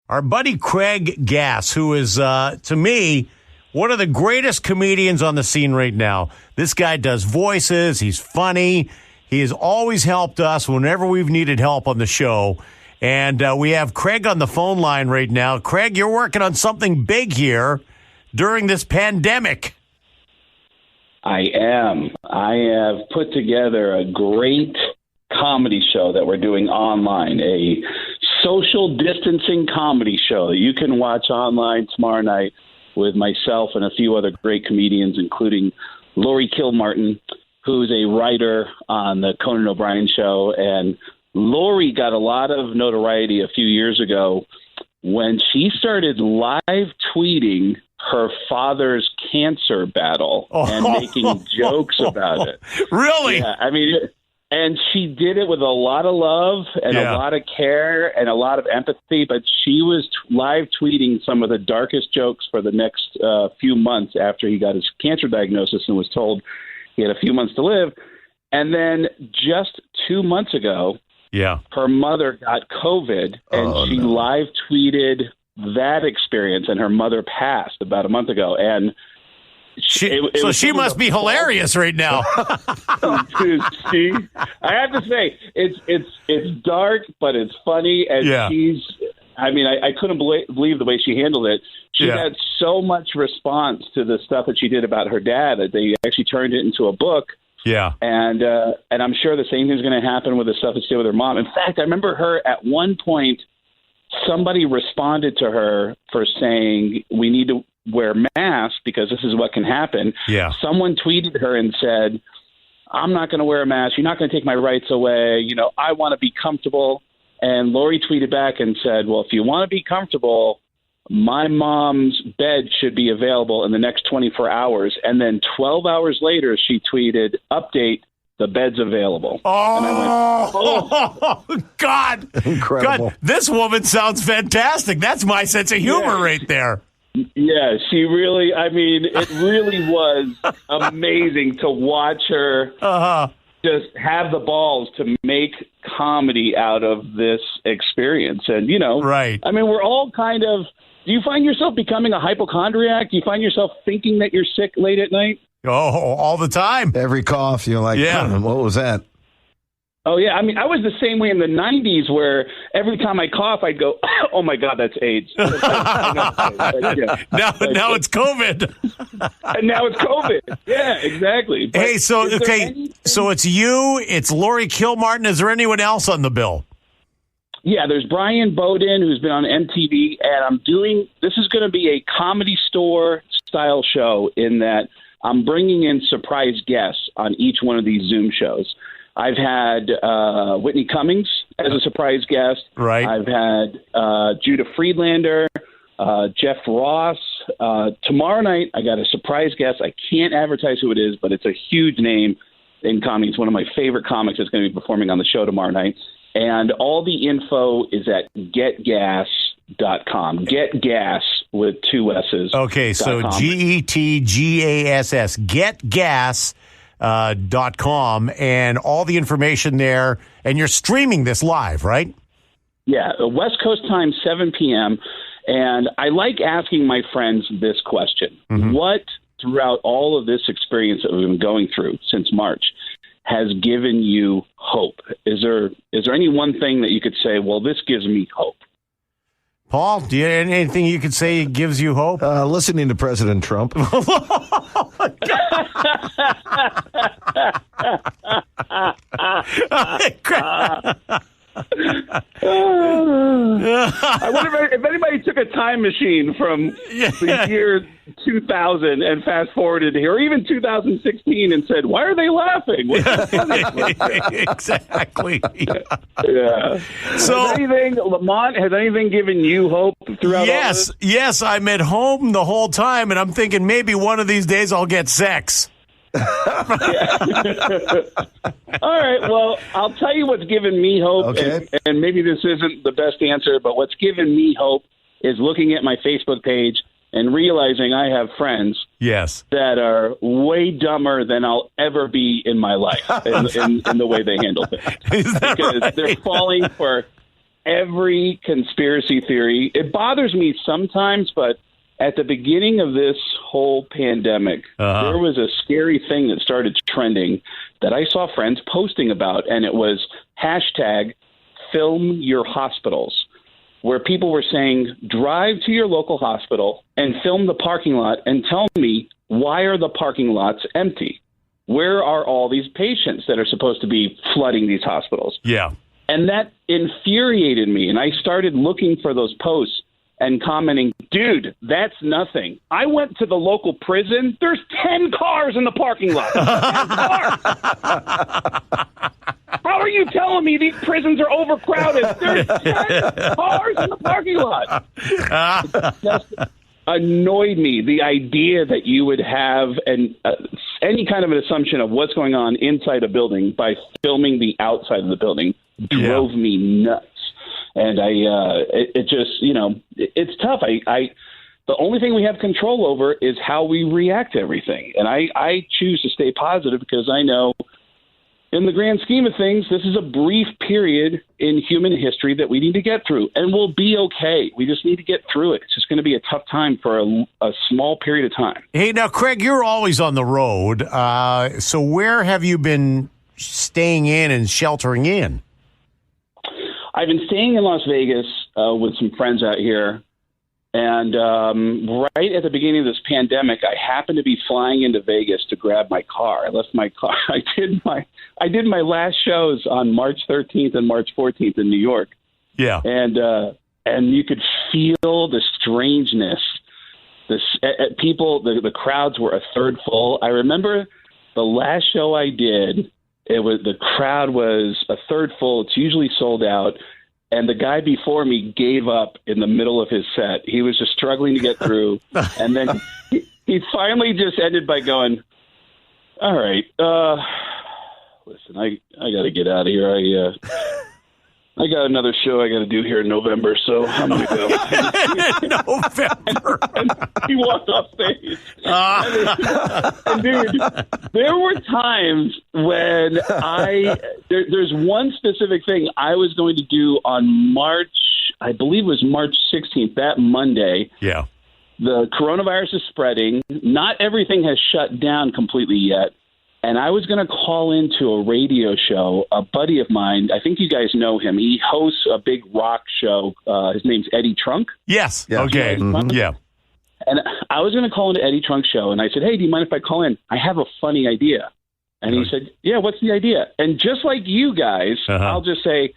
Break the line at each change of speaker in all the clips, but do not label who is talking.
Our buddy Craig Gass, who is, to me, one of the greatest comedians on the scene right now. This guy does voices. He's funny. He has always helped us whenever we've needed help on the show. And we have Craig on the phone line right now. Craig, you're working on something big here during this pandemic.
I am. I have put together a great comedy show that we're doing online, a social distancing comedy show that you can watch online tomorrow night with myself and a few other great comedians, including Laurie Kilmartin, who's a writer on the Conan O'Brien show. And Laurie got a lot of notoriety a few years ago when she started live tweeting her father's cancer battle and making jokes about it.
Really?
Yeah, I mean, and she did it with a lot of love and a lot of care and a lot of empathy, but she was live tweeting some of the darkest jokes for the next few months after he got his cancer diagnosis and was told he had a few months to live. And then just 2 months ago, her mother got COVID, and she live tweeted that experience, and her mother passed about a month ago. And
she must be hilarious right now.
I have to say, it's dark, but it's funny, and I couldn't believe the way she handled it. She had so much response to the stuff that she did about her dad that they actually turned it into a book.
Yeah.
And I'm sure the same thing's going to happen with the stuff that she did with her mom. In fact, I remember her at one point, somebody responded to her for saying, we need to wear masks because this is what can happen.
Yeah.
Someone tweeted her and said, I'm not going to wear a mask. You're not going to take my rights away. You know, I want to be comfortable. And Laurie tweeted back and said, well, if you want to be comfortable, my mom's bed should be available in the next 24 hours. And then 12 hours later, she tweeted, update, the bed's available.
Oh,
and I went,
God.
Incredible.
God, this woman sounds fantastic. That's my sense of humor right there.
Yeah, she really, I mean, it really was amazing to watch her just have the balls to make comedy out of this experience. And, you know,
right.
I mean, we're all kind of, do you find yourself becoming a hypochondriac? Do you find yourself thinking that you're sick late at night?
Oh, all the time.
Every cough, you're like, what was that?
Oh, yeah. I mean, I was the same way in the 90s where every time I cough, I'd go, oh, my God, that's AIDS.
Now it's COVID.
And now it's COVID. Yeah, exactly. But
hey, so it's you, it's Laurie Kilmartin. Is there anyone else on the bill?
Yeah, there's Brian Bowden, who's been on MTV, and this is going to be a Comedy Store style show in that I'm bringing in surprise guests on each one of these Zoom shows. I've had Whitney Cummings as a surprise guest.
Right.
I've had Judah Friedlander, Jeff Ross. Tomorrow night, I got a surprise guest. I can't advertise who it is, but it's a huge name in comedy. It's one of my favorite comics that's going to be performing on the show tomorrow night. And all the info is at getgas.com. Getgas with 2 S's.
Okay, so GETGASS. Getgas.com, and all the information there. And you're streaming this live, right? Yeah,
West Coast time, 7 p.m. And I like asking my friends this question. Mm-hmm. What, throughout all of this experience that we've been going through since March, has given you hope? Is there any one thing that you could say, well, this gives me hope?
Paul, do you have anything you could say gives you hope?
Listening to President Trump.
I wonder if anybody took a time machine from the year 2000 and fast forwarded here, or even 2016, and said, "Why are they laughing?"
Exactly.
Yeah. So, Lamont, has anything given you hope throughout?
Yes. I'm at home the whole time, and I'm thinking maybe one of these days I'll get sex.
All right. Well, I'll tell you what's given me hope,
okay.
and maybe this isn't the best answer, but what's given me hope is looking at my Facebook page and realizing I have friends that are way dumber than I'll ever be in my life in the way they handle things.
Is that
because
right?
they're falling for every conspiracy theory. It bothers me sometimes, but at the beginning of this whole pandemic, there was a scary thing that started trending that I saw friends posting about, and it was hashtag film your hospitals, where people were saying, drive to your local hospital and film the parking lot and tell me, why are the parking lots empty? Where are all these patients that are supposed to be flooding these hospitals?
Yeah.
And that infuriated me. And I started looking for those posts and commenting, dude, that's nothing. I went to the local prison. There's 10 cars in the parking lot. 10 cars. How are you telling me these prisons are overcrowded? There's 10 cars in the parking lot. It just annoyed me, the idea that you would have any kind of an assumption of what's going on inside a building by filming the outside of the building drove me nuts. And it just, it's tough. The only thing we have control over is how we react to everything. And I choose to stay positive because I know in the grand scheme of things, this is a brief period in human history that we need to get through, and we'll be okay. We just need to get through it. It's just going to be a tough time for a small period of time.
Hey, now, Craig, you're always on the road. So where have you been staying in and sheltering in?
I've been staying in Las Vegas with some friends out here. And right at the beginning of this pandemic, I happened to be flying into Vegas to grab my car. I left my car. I did my last shows on March 13th and March 14th in New York.
Yeah.
And you could feel the strangeness. The crowds were a third full. I remember the last show I did, the crowd was a third full. It's usually sold out. And the guy before me gave up in the middle of his set. He was just struggling to get through. And then he finally just ended by going, all right, listen, I got to get out of here. I got another show I got to do here in November, so I'm going to go.
November.
And he walked off stage. And dude, there were times when there's one specific thing I was going to do on I believe it was March 16th, that Monday.
Yeah.
The coronavirus is spreading. Not everything has shut down completely yet. And I was going to call into a radio show. A buddy of mine, I think you guys know him. He hosts a big rock show. His name's Eddie Trunk.
Yes. Yeah. Okay. Mm-hmm. Yeah.
And I was going to call into Eddie Trunk's show. And I said, hey, do you mind if I call in? I have a funny idea. And he said, yeah, what's the idea? And just like you guys, I'll just say,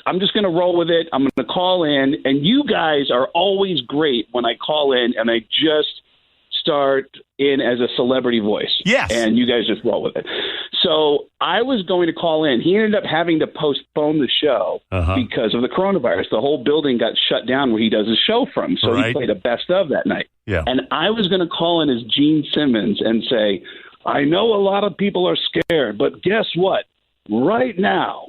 I'm just going to roll with it. I'm going to call in. And you guys are always great when I call in and I just start in as a celebrity voice.
Yes.
And you guys just roll with it. So I was going to call in. He ended up having to postpone the show because of the coronavirus. The whole building got shut down where he does his show from. So he played a best of that night.
Yeah.
And I was going to call in as Gene Simmons and say, I know a lot of people are scared, but guess what? Right now,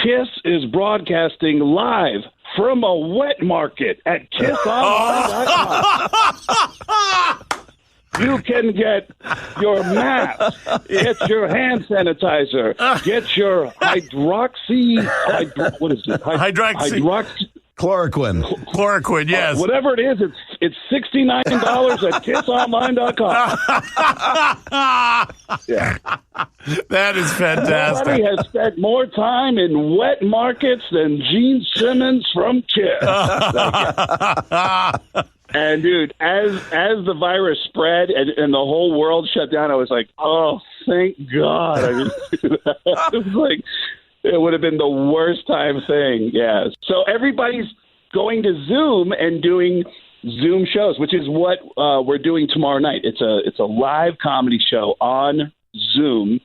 KISS is broadcasting live from a wet market at KISSonline.com. You can get your mask, get your hand sanitizer, get your
Chloroquine,
yes.
Whatever it is, it's $69 at KISSonline.com. Yeah.
That is fantastic.
Nobody has spent more time in wet markets than Gene Simmons from KISS. And dude, as the virus spread and the whole world shut down, I was like, oh, thank God. I didn't do that. It was like, it would have been the worst time thing. Yeah. So everybody's going to Zoom and doing Zoom shows, which is what we're doing tomorrow night. It's a live comedy show on Zoom,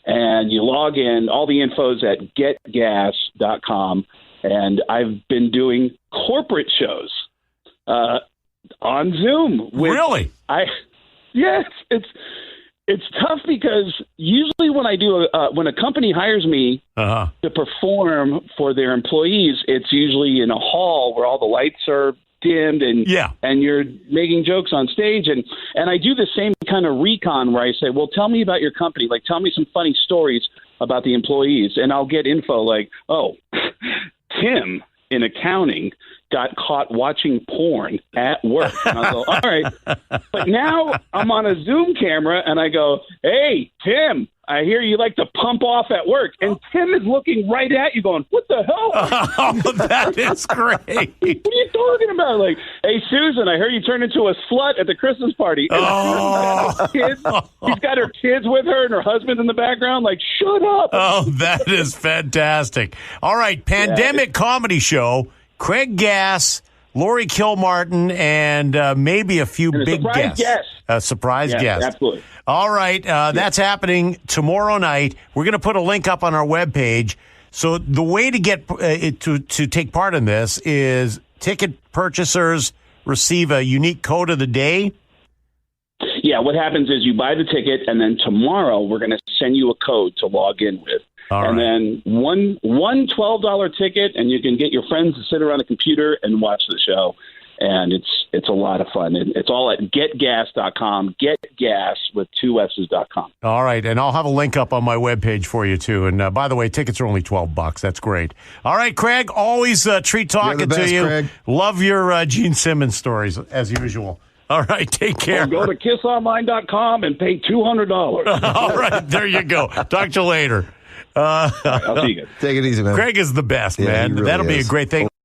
and you log in. All the info's at getgas.com. And I've been doing corporate shows on Zoom.
Really?
Yes, it's tough because usually when I do when a company hires me to perform for their employees, it's usually in a hall where all the lights are dimmed and you're making jokes on stage, and I do the same kind of recon where I say, well, tell me about your company, like tell me some funny stories about the employees, and I'll get info like, oh, Tim in accounting got caught watching porn at work. And I go, all right. But now I'm on a Zoom camera and I go, hey, Tim, I hear you like to pump off at work. And Tim is looking right at you going, what the hell?
Oh, that is great.
What are you talking about? Like, hey, Susan, I heard you turned into a slut at the Christmas party. And he's got her kids with her and her husband in the background. Like, shut up.
Oh, that is fantastic. All right, pandemic comedy show, Craig Gass, Lori Kilmartin, and maybe a few big guests. A surprise guest.
Absolutely.
All right, that's happening tomorrow night. We're going to put a link up on our webpage. So the way to get to take part in this is ticket purchasers receive a unique code of the day.
Yeah, what happens is you buy the ticket, and then tomorrow we're going to send you a code to log in with. And then one $12 ticket, and you can get your friends to sit around a computer and watch the show. And it's a lot of fun. It's all at getgas.com, getgas with 2 S's.com.
All right, and I'll have a link up on my webpage for you, too. And by the way, tickets are only $12. That's great. All right, Craig, always treat talking
best,
to you.
Craig.
Love your Gene Simmons stories, as usual. All right, take care.
Or go to kissonline.com and pay $200.
All right, there you go. Talk to you later.
I'll see you guys.
Take it easy, man.
Craig is the best, man.
He really
That'll be a
is.
great thing.